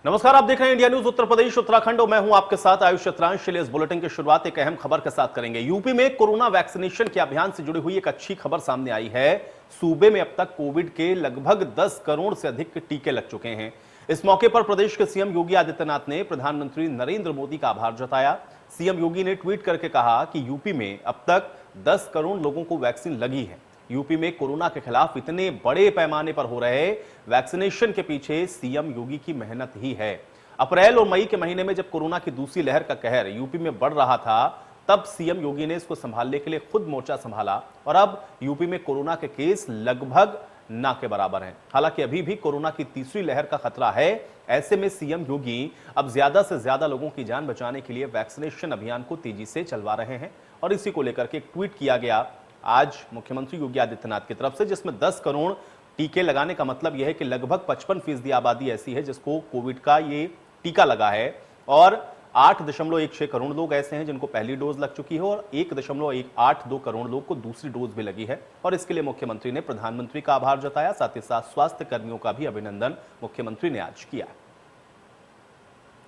नमस्कार, आप देख रहे हैं इंडिया न्यूज उत्तर प्रदेश उत्तराखंड और मैं हूं आपके साथ आयुष चित्रांश। इस बुलेटिन की शुरुआत एक अहम खबर के साथ करेंगे। यूपी में कोरोना वैक्सीनेशन के अभियान से जुड़ी हुई एक अच्छी खबर सामने आई है। सूबे में अब तक कोविड के लगभग 10 करोड़ से अधिक टीके लग चुके हैं। इस मौके पर प्रदेश के सीएम योगी आदित्यनाथ ने प्रधानमंत्री नरेंद्र मोदी का आभार जताया। सीएम योगी ने ट्वीट करके कहा कि यूपी में अब तक 10 करोड़ लोगों को वैक्सीन लगी है। यूपी में कोरोना के खिलाफ इतने बड़े पैमाने पर हो रहे वैक्सीनेशन के पीछे सीएम योगी की मेहनत ही है। अप्रैल और मई के महीने में जब कोरोना की दूसरी लहर का कहर यूपी में बढ़ रहा था, तब सीएम योगी ने इसको संभालने के लिए खुद मोर्चा संभाला और अब यूपी में कोरोना के केस लगभग ना के बराबर हैं। हालांकि अभी भी कोरोना की तीसरी लहर का खतरा है। ऐसे में सीएम योगी अब ज्यादा से ज्यादा लोगों की जान बचाने के लिए वैक्सीनेशन अभियान को तेजी से चलवा रहे हैं और इसी को लेकर के एक ट्वीट किया गया आज मुख्यमंत्री योगी आदित्यनाथ की तरफ से, जिसमें 10 करोड़ टीके लगाने का मतलब यह है कि लगभग 55% आबादी ऐसी है जिसको कोविड का ये टीका लगा है और 8.16 करोड़ लोग ऐसे हैं जिनको पहली डोज लग चुकी है और 1.182 करोड़ लोग को दूसरी डोज भी लगी है। और इसके लिए मुख्यमंत्री ने प्रधानमंत्री का आभार जताया। साथ ही साथ स्वास्थ्य कर्मियों का भी अभिनंदन मुख्यमंत्री ने आज किया।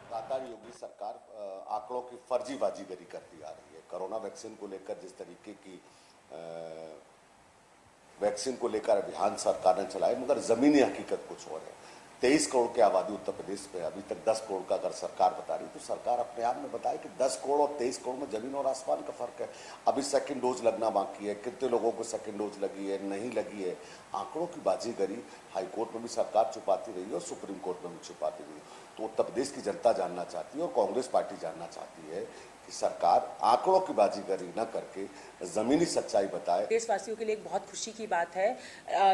लगातार योगी सरकार आंकड़ों की फर्जीबाजीगरी करती आ रही है। कोरोना वैक्सीन को लेकर जिस तरीके की वैक्सीन को लेकर अभियान सरकार ने चलाए, मगर जमीनी हकीकत कुछ और है। 23 करोड़ की आबादी उत्तर प्रदेश में, अभी तक 10 करोड़ का अगर सरकार बता रही तो सरकार अपने आप में बताए कि 10 करोड़ और 23 करोड़ में जमीन और आसमान का फर्क है। अभी सेकंड डोज लगना बाकी है, कितने लोगों को सेकंड डोज लगी है, नहीं लगी है। आंकड़ों की बाजीगरी हाईकोर्ट में भी सरकार छुपाती रही है और सुप्रीम कोर्ट में भी छुपाती रही है। तो उत्तर प्रदेश की जनता जानना चाहती है और कांग्रेस पार्टी जानना चाहती है कि सरकार आंकड़ों की बाजीगरी न करके जमीनी सच्चाई बताए। देशवासियों के लिए एक बहुत खुशी की बात है।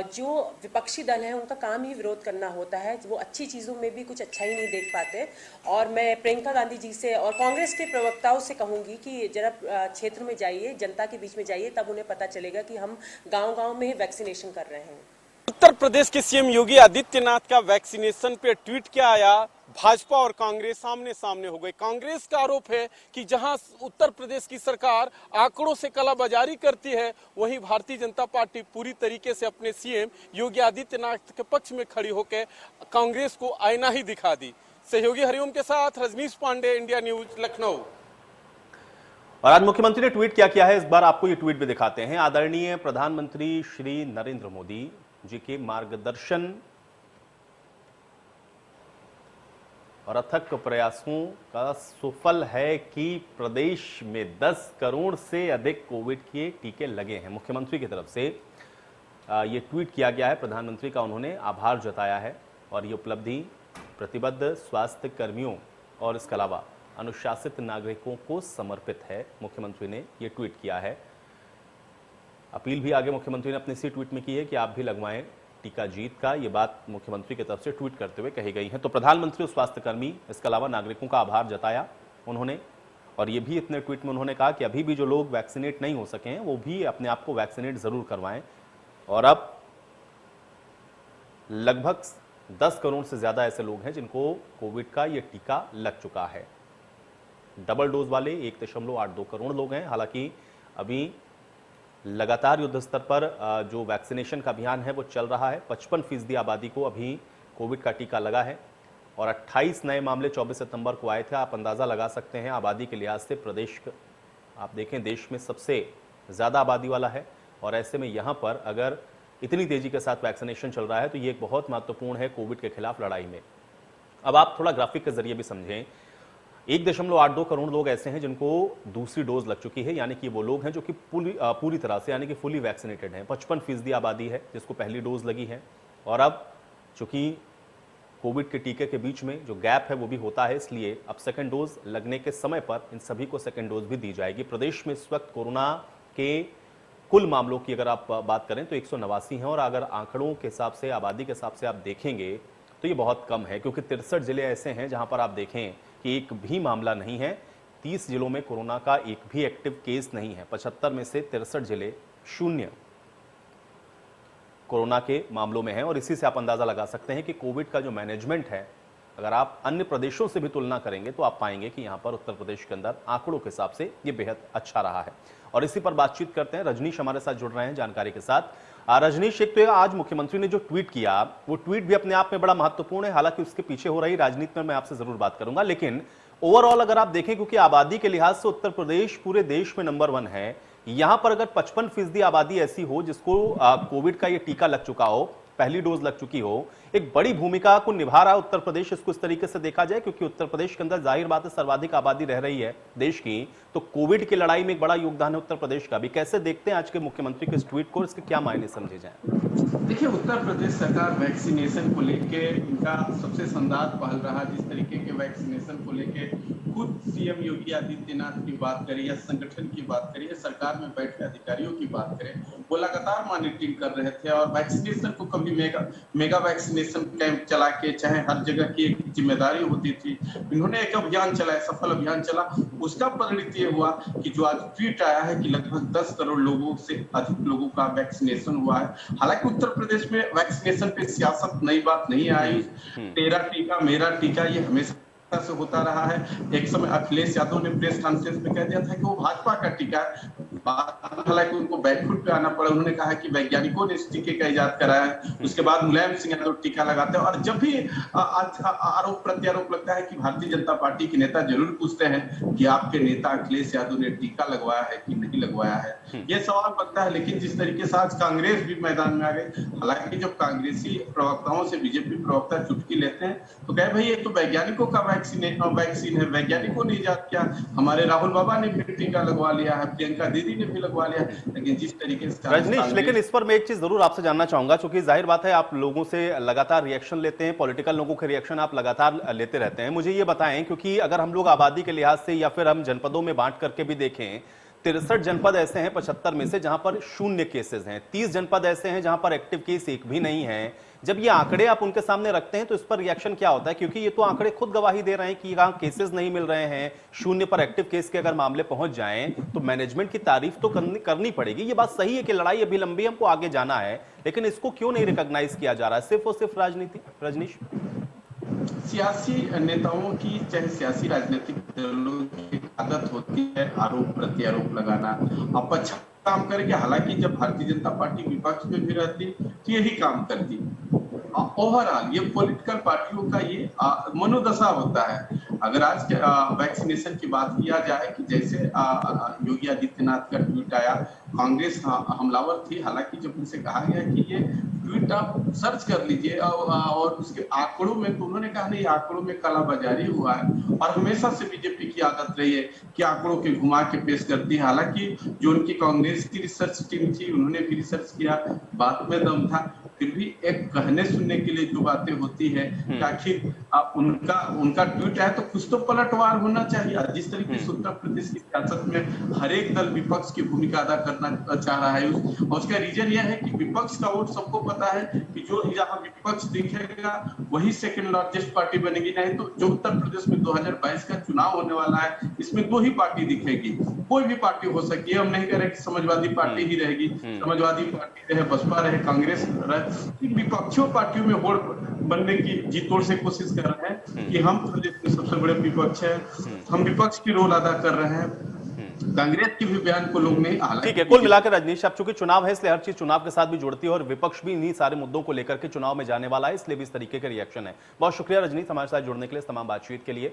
जो विपक्षी दल है उनका काम ही विरोध करना होता है, वो अच्छी चीज़ों में भी कुछ अच्छा ही नहीं देख पाते। और मैं प्रियंका गांधी जी से और कांग्रेस के प्रवक्ताओं से कहूँगी कि जरा क्षेत्र में जाइए, जनता के बीच में जाइए, तब उन्हें पता चलेगा कि हम गाँव-गाँव में ही वैक्सीनेशन कर रहे हैं। उत्तर प्रदेश के सीएम योगी आदित्यनाथ का वैक्सीनेशन पे ट्वीट क्या आया, भाजपा और कांग्रेस सामने सामने हो गई। कांग्रेस का आरोप है कि जहां उत्तर प्रदेश की सरकार आंकड़ों से कालाबाजारी करती है, वहीं भारतीय जनता पार्टी पूरी तरीके से अपने सीएम योगी आदित्यनाथ के पक्ष में खड़ी होकर कांग्रेस को आईना ही दिखा दी। सहयोगी हरिओम के साथ रजनीश पांडे, इंडिया न्यूज, लखनऊ। और आज मुख्यमंत्री ने ट्वीट क्या किया है, इस बार आपको ये ट्वीट भी दिखाते हैं। आदरणीय प्रधानमंत्री श्री नरेंद्र मोदी जी के मार्गदर्शन और अथक प्रयासों का सुफल है कि प्रदेश में 10 करोड़ से अधिक कोविड के टीके लगे हैं। मुख्यमंत्री की तरफ से ये ट्वीट किया गया है। प्रधानमंत्री का उन्होंने आभार जताया है और ये उपलब्धि प्रतिबद्ध स्वास्थ्य कर्मियों और इसके अलावा अनुशासित नागरिकों को समर्पित है। मुख्यमंत्री ने ये ट्वीट किया है। अपील भी आगे मुख्यमंत्री ने अपने इसी ट्वीट में की है कि आप भी लगवाएं टीका जीत का। ये बात मुख्यमंत्री की तरफ से ट्वीट करते हुए कही गई है। तो प्रधानमंत्री और स्वास्थ्यकर्मी, इसके अलावा नागरिकों का आभार जताया उन्होंने। और ये भी इतने ट्वीट में उन्होंने कहा कि अभी भी जो लोग वैक्सीनेट नहीं हो सके हैं वो भी अपने आप को वैक्सीनेट जरूर करवाएं। और अब लगभग 10 करोड़ से ज्यादा ऐसे लोग हैं जिनको कोविड का ये टीका लग चुका है। डबल डोज वाले 1.82 करोड़ लोग हैं। हालांकि अभी लगातार युद्ध स्तर पर जो वैक्सीनेशन का अभियान है वो चल रहा है। 55% आबादी को अभी कोविड का टीका लगा है और 28 नए मामले 24 सितंबर को आए थे। आप अंदाज़ा लगा सकते हैं आबादी के लिहाज से प्रदेश, आप देखें, देश में सबसे ज़्यादा आबादी वाला है। और ऐसे में यहाँ पर अगर इतनी तेज़ी के साथ वैक्सीनेशन चल रहा है तो ये एक बहुत महत्वपूर्ण है कोविड के खिलाफ लड़ाई में। अब आप थोड़ा ग्राफिक के जरिए भी समझें। 1.82 करोड़ लोग ऐसे हैं जिनको दूसरी डोज लग चुकी है, यानी कि वो लोग हैं जो कि पूरी तरह से यानी कि फुली वैक्सीनेटेड हैं। 55% आबादी है जिसको पहली डोज लगी है। और अब चूंकि कोविड के टीके के बीच में जो गैप है वो भी होता है, इसलिए अब सेकंड डोज लगने के समय पर इन सभी को सेकंड डोज भी दी जाएगी। प्रदेश में इस वक्त कोरोना के कुल मामलों की अगर आप बात करें तो 189 हैं और अगर आंकड़ों के हिसाब से, आबादी के हिसाब से आप देखेंगे तो ये बहुत कम है, क्योंकि 63 जिले ऐसे हैं जहां पर आप देखें कि एक भी मामला नहीं है। 30 जिलों में कोरोना का एक भी एक्टिव केस नहीं है। 75 में से 63 जिले शून्य कोरोना के मामलों में हैं। और इसी से आप अंदाजा लगा सकते हैं कि कोविड का जो मैनेजमेंट है, अगर आप अन्य प्रदेशों से भी तुलना करेंगे तो आप पाएंगे कि यहां पर उत्तर प्रदेश के अंदर आंकड़ों के हिसाब से ये बेहद अच्छा रहा है। और इसी पर बातचीत करते हैं। रजनीश हमारे साथ जुड़ रहे हैं जानकारी के साथ। रजनीश, एक तो आज मुख्यमंत्री ने जो ट्वीट किया, वो ट्वीट भी अपने आप में बड़ा महत्वपूर्ण है। हालांकि उसके पीछे हो रही राजनीति में मैं आपसे जरूर बात करूंगा, लेकिन ओवरऑल अगर आप देखें, क्योंकि आबादी के लिहाज से उत्तर प्रदेश पूरे देश में नंबर 1 है। यहां पर अगर 55% आबादी ऐसी हो जिसको कोविड का ये टीका लग चुका हो, पहली डोज लग चुकी हो, एक बड़ी भूमिका को निभा रहा है उत्तर प्रदेश। इसको इस तरीके से देखा जाए, क्योंकि उत्तर प्रदेश के अंदर जाहिर बात है सर्वाधिक आबादी रह रही है देश की, तो कोविड की लड़ाई में एक बड़ा योगदान है उत्तर प्रदेश का भी। कैसे देखते हैं आज के मुख्यमंत्री के इस ट्वीट को, इसके क्या मायने समझे जाएं? देखिए, उत्तर प्रदेश सरकार वैक्सीनेशन को लेके इनका सबसे शानदार पहल रहा। जिस तरीके के वैक्सीनेशन को लेके खुद सीएम योगी आदित्यनाथ की बात करें या संगठन की बात करें या सरकार में बैठे अधिकारियों की बात करें, वो लगातार मॉनिटरिंग कर रहे थे और वैक्सीनेशन को कभी मेगा वैक्सीनेशन कैंप चला के, चाहे हर जगह की एक जिम्मेदारी होती थी, इन्होंने एक अभियान चलाया, सफल अभियान चला। उसका परिणति ये हुआ कि जो आज ट्वीट आया है कि लगभग 10 करोड़ लोगों से अधिक लोगों का वैक्सीनेशन हुआ है। हालांकि उत्तर प्रदेश में वैक्सीनेशन पे सियासत नई बात नहीं आई। तेरा टीका मेरा टीका ये हमेशा से होता रहा है। एक समय अखिलेश यादव ने प्रेस कॉन्फ्रेंस में कह दिया था कि वो भाजपा का टीका है। हालांकि उनको बैकफुट पे आना पड़ा। उन्होंने कहा कि वैज्ञानिकों ने इस टीके का इजाद कराया है। उसके बाद मुलायम सिंह यादव टीका लगाते हैं और जब भी आरोप प्रत्यारोप लगता है कि भारतीय जनता पार्टी के नेता जरूर पूछते हैं कि आपके नेता अखिलेश यादव ने टीका लगवाया है कि नहीं लगवाया है, ये सवाल बनता है। लेकिन जिस तरीके से आज कांग्रेस भी मैदान में आ गई, हालांकि जब कांग्रेसी प्रवक्ताओं से बीजेपी प्रवक्ता चुटकी लेते हैं तो कहे भाई ये तो वैज्ञानिकों का वैक्सीन है, वैज्ञानिकों ने इजाद किया। हमारे राहुल बाबा ने भी टीका लगवा लिया है, प्रियंका दीदी ने भी लगवा लिया। लेकिन जिस तरीके से रजनीश, लेकिन इस पर मैं एक चीज जरूर आपसे जानना चाहूंगा, क्योंकि जाहिर बात है आप लोगों से लगातार रिएक्शन लेते हैं, पॉलिटिकल लोगों के रिएक्शन आप लगातार लेते रहते हैं। मुझे ये बताएं, क्योंकि अगर हम लोग आबादी के लिहाज से या फिर हम जनपदों में बांट करके भी देखें, 63 जनपद ऐसे हैं 75 में से जहां पर 0 केसेस हैं, 30 जनपद ऐसे हैं जहां पर एक्टिव केस एक भी नहीं है। जब ये आंकड़े आप उनके सामने रखते हैं तो इस पर रिएक्शन क्या होता है? क्योंकि ये तो आंकड़े खुद गवाही दे रहे हैं कि यहाँ केसेस नहीं मिल रहे हैं, 0 पर एक्टिव केस के अगर मामले पहुंच जाएं तो मैनेजमेंट की तारीफ तो करनी पड़ेगी। ये बात सही है कि लड़ाई अभी लंबी, हमको आगे जाना है, लेकिन इसको क्यों नहीं रिकॉग्नाइज किया जा रहा है? सिर्फ और सिर्फ राजनीति। रजनीश, सियासी नेताओं की, चाहे सियासी राजनीतिक दलों की आदत होती है आरोप प्रत्यारोप लगाना, आप अच्छा काम करेंगे। हालांकि जब भारतीय जनता पार्टी विपक्ष में भी रहती तो यही काम करती। ओवरऑल ये पॉलिटिकल पार्टियों का ये मनोदशा होता है। अगर आज वैक्सीनेशन की बात किया जाए कि जैसे योगी आदित्यनाथ का ट्वीट आया, कांग्रेस हमलावर थी। हालांकि जब उनसे कहा गया कि ये ट्वीट आप सर्च कर लीजिए और उसके आंकड़ों में, तो उन्होंने कहा नहीं, आंकड़ों में कालाबाजारी हुआ है। और हमेशा से बीजेपी की आदत रही है कि आंकड़ों के घुमा के पेश करती है। हालांकि जो उनकी कांग्रेस की रिसर्च टीम थी, उन्होंने भी रिसर्च किया, बात में दम था। फिर भी एक कहने सुनने के लिए जो बातें होती है कि आखिर उनका ट्वीट है तो कुछ तो पलटवार होना चाहिए। जिस तरीके से उत्तर प्रदेश की सियासत में हर एक दल विपक्ष की भूमिका अदा करना चाह रहा है, उसका रीजन यह है कि विपक्ष का वोट सबको पता है कि जो जहां विपक्ष दिखेगा वही सेकंड लार्जेस्ट पार्टी बनेगी। नहीं तो जो उत्तर प्रदेश में 2022 का चुनाव होने वाला है, इसमें 2 ही पार्टी दिखेगी। कोई भी पार्टी हो सकती है। हम नहीं कह रहे कि समाजवादी पार्टी ही रहेगी, समाजवादी पार्टी रहे, बसपा रहे, कांग्रेस रहे, विपक्षों पार्टियों में वोट बनने की जी तोड़ से कोशिश कर रहे हैं कि हम प्रदेश में सबसे बड़े विपक्ष है, हम विपक्ष की रोल अदा कर रहे हैं। कांग्रेस के भी बयान को लोग नहीं। ठीक है, कुल मिलाकर रजनीश, अब चूंकि चुनाव है इसलिए हर चीज चुनाव के साथ भी जुड़ती है और विपक्ष भी इन्हीं सारे मुद्दों को लेकर के चुनाव में जाने वाला है, इसलिए भी इस तरीके के रिएक्शन है। बहुत शुक्रिया रजनीश, हमारे साथ जुड़ने के लिए, तमाम बातचीत के लिए।